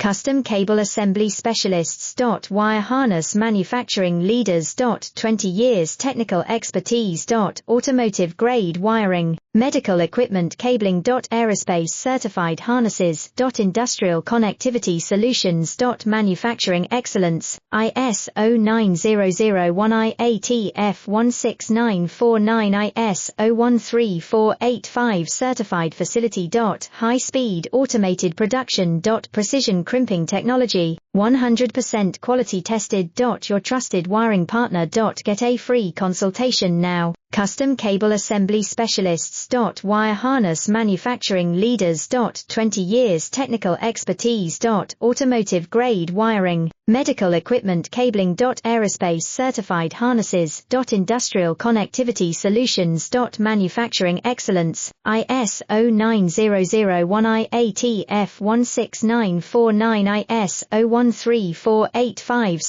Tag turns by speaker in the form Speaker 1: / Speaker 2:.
Speaker 1: Custom Cable Assembly Specialists. Wire Harness Manufacturing Leaders. 20 years technical expertise. Automotive grade wiring, medical equipment cabling. Aerospace certified harnesses. Industrial connectivity solutions. Manufacturing excellence, ISO 9001 IATF 16949 ISO 13485 certified facility. High speed automated production. Precision crimping technology, 100% quality tested. Your trusted wiring partner. Get a free consultation now. Custom Cable Assembly Specialists. Wire Harness Manufacturing Leaders. 20 years technical expertise. Automotive grade wiring, medical equipment cabling. Aerospace certified harnesses. Industrial connectivity solutions. Manufacturing excellence, ISO 9001 IATF 16949 ISO 13485